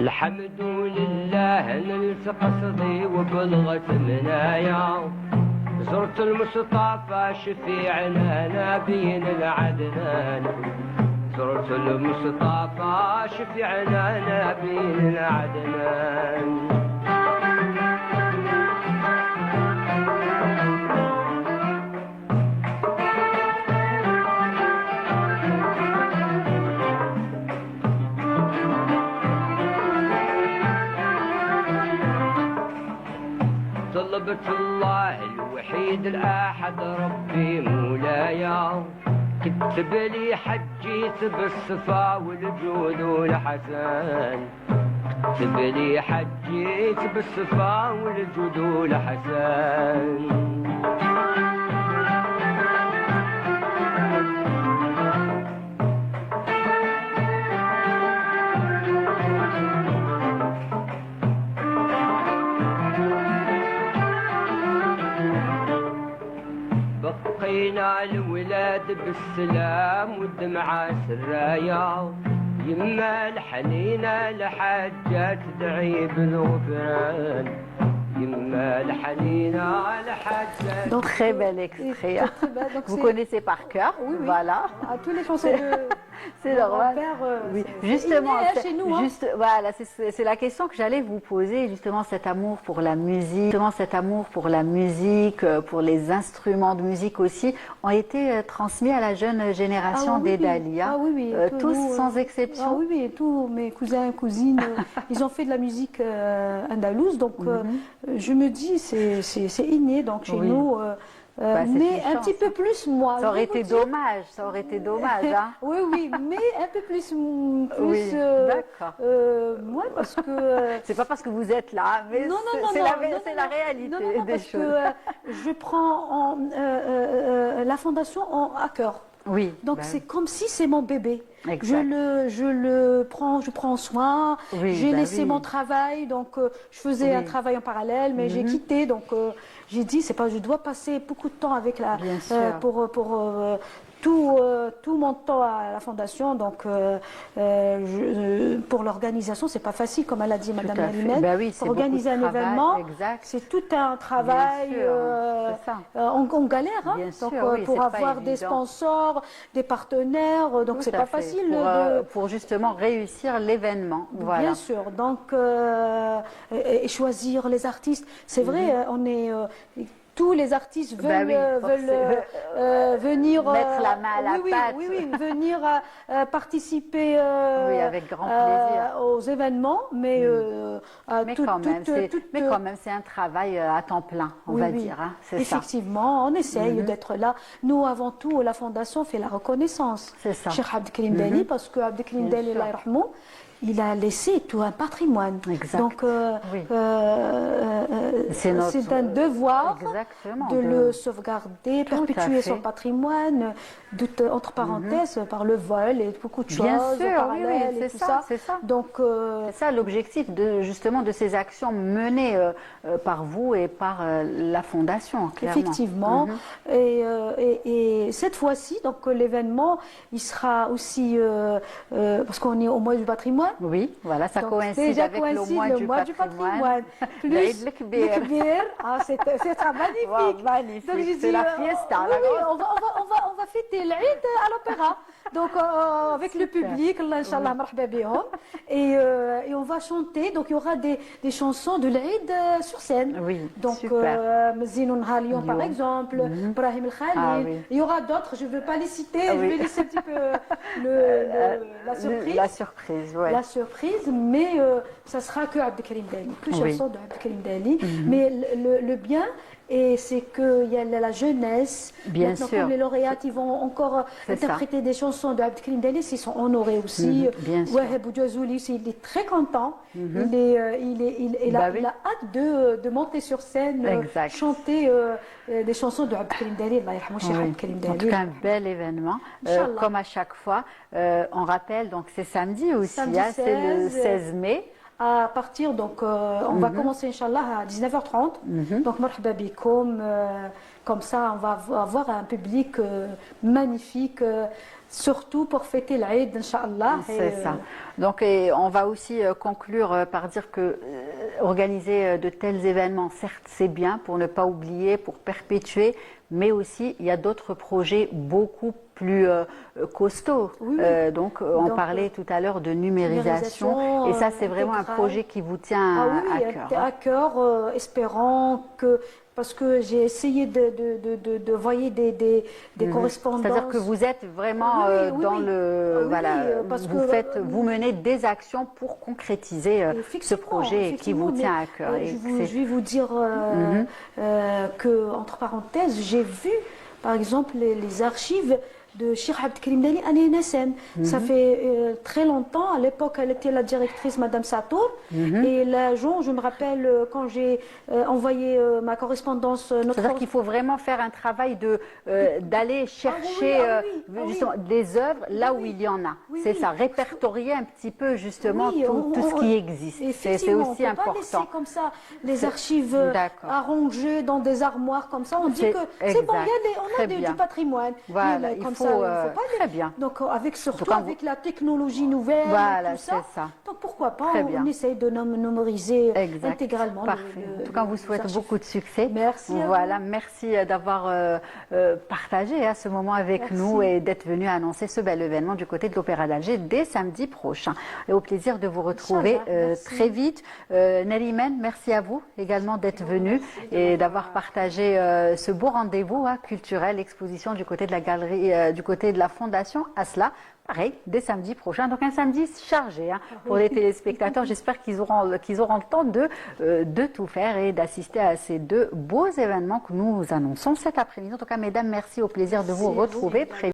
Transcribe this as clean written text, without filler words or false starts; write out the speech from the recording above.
الحمد لله نلت قصدي وبلغت منايا، زرت المصطفى شفيعنا نبينا العدنان، زرت المصطفى شفيعنا نبينا العدنان. طلبت الله الوحيد الأحد ربي مولايا، كتب لي حجيت بالصفا والجود والحسن، كتب لي حجيت بالصفا والجود والحسن. بقينا الولاد بالسلام والدمعة سرايا، يما الحنينة لحجة تدعي بالغفران، يما الحنينة لحجة. Donc très bel extrait. Vous connaissez par cœur. Oui, oui. Voilà. À tous les chansons de c'est normal. grand-père, Oui. c'est Justement, inné, chez nous, juste, voilà, c'est la question que j'allais vous poser, justement cet amour pour la musique, justement cet amour pour la musique, pour les instruments de musique aussi, ont été transmis à la jeune génération des Dalia. Ah oui, oui. Tous sans exception. Ah oui, oui, tous mes cousins, cousines, ils ont fait de la musique andalouse, donc je me dis c'est inné, donc chez nous. Mais un petit peu plus moi. Ça aurait été dommage, ça aurait été dommage. Hein. Oui, oui, mais un peu plus. Oui, d'accord. Moi, parce que. C'est pas parce que vous êtes là, mais c'est la réalité des choses. Que je prends la fondation à cœur. Oui. Donc c'est comme si c'est mon bébé. Exact. Je prends soin. Oui, j'ai laissé mon travail, donc je faisais un travail en parallèle, mais j'ai quitté, donc j'ai dit c'est pas, je dois passer beaucoup de temps avec la pour tout mon temps à la fondation, donc pour l'organisation, c'est pas facile, comme elle a dit Madame Nalimène. Ben oui, pour organiser un événement, c'est tout un travail. On galère, hein, donc, pour avoir des sponsors, des partenaires, donc c'est pas facile. Pour justement réussir l'événement. Voilà. Bien sûr, donc et choisir les artistes, c'est vrai, on est tous les artistes veulent, venir mettre la main à la pâte. Oui, venir participer avec grand plaisir. aux événements, mais quand même, c'est un travail à temps plein, on va dire. Hein, effectivement, on essaye d'être là. Nous, avant tout, la Fondation fait la reconnaissance. C'est ça. Cheikh Abdelkrim Dali, parce que Abdelkrim Dali, Allah yarhamou, il a laissé tout un patrimoine. Exact. Donc, c'est un devoir de le sauvegarder, tout perpétuer son patrimoine, entre parenthèses, par le vol et beaucoup de choses. Bien sûr, oui, c'est ça. Donc, c'est ça l'objectif justement de ces actions menées par vous et par la Fondation, clairement. Effectivement. Et cette fois-ci, donc l'événement, il sera aussi, parce qu'on est au mois du patrimoine. Oui, voilà, ça donc, coïncide avec le mois du patrimoine. Plus le Kbir. Ah, c'est magnifique. Wow, magnifique. Donc, c'est la fiesta. On va fêter l'Eid à l'opéra. Donc avec le public, Inch'Allah, marhaba bihom, et on va chanter. Donc il y aura des chansons de l'Eid sur scène. Oui, donc Zinoun Halion par exemple, Brahim El Khalil. Il y aura d'autres, je ne veux pas les citer, je vais laisser un petit peu la surprise. La surprise, ouais. La surprise, mais ça sera que Abdelkrim Dali, que chansons de Abdelkrim Dali. Mais le bien, et c'est qu'il y a la jeunesse. Bien maintenant, sûr. Comme les lauréates, ils vont encore interpréter des chansons de Abdelkrim Dali, ils sont honorés aussi. Bien sûr. Waheb Boudjazouli, il est très content. Il a hâte de monter sur scène, chanter des chansons de Abdelkrim Dali. Allah yarhamou, Cheikh Abdelkrim Dali. En tout cas, un bel événement. Comme à chaque fois, on rappelle, donc c'est samedi aussi, c'est le 16 mai. à partir, donc on va commencer, Inch'Allah, à 19h30. Donc, marhaba bikoum, comme ça, on va avoir un public magnifique, surtout pour fêter l'Aïd, Inch'Allah. C'est ça. Donc, on va aussi conclure par dire que organiser de tels événements, certes, c'est bien pour ne pas oublier, pour perpétuer, mais aussi il y a d'autres projets beaucoup plus costauds. Oui, donc, on parlait tout à l'heure de numérisation, et ça, c'est vraiment un projet qui vous tient à cœur. À cœur, espérant que. Parce que j'ai essayé de voyer des correspondances. C'est-à-dire que vous êtes vraiment dans le... parce que vous menez des actions pour concrétiser ce projet qui vous tient à cœur. Je vais vous dire que, entre parenthèses, j'ai vu, par exemple, les archives de Cheikh Abdelkrim Dani Annie Nassem. Ça fait très longtemps. À l'époque, elle était la directrice, Madame Satour. Et l'agent, je me rappelle quand j'ai envoyé ma correspondance. C'est-à-dire qu'il faut vraiment faire un travail d'aller chercher justement des œuvres là où il y en a. C'est ça, répertorier un petit peu justement tout ce qui existe. C'est aussi important. On ne peut pas laisser comme ça les archives arrangées dans des armoires comme ça. On dit que c'est bon, on a du patrimoine. Voilà, il faut très bien. Donc surtout avec la technologie nouvelle, tout ça. Donc pourquoi pas, on essaye de numériser intégralement. Parfait. En tout cas, on vous souhaite beaucoup de succès. Merci. Voilà, merci d'avoir partagé ce moment avec nous et d'être venu annoncer ce bel événement du côté de l'Opéra d'Alger dès samedi prochain. Et au plaisir de vous retrouver très vite. Nariman, merci à vous également d'être venu et d'avoir partagé ce beau rendez-vous culturel, exposition du côté de la galerie, du côté de la Fondation Asla. Pareil, dès samedi prochain. Donc un samedi chargé pour les téléspectateurs. J'espère qu'ils auront le temps de tout faire et d'assister à ces deux beaux événements que nous annonçons cet après-midi. En tout cas, mesdames, merci, au plaisir de vous retrouver très vite.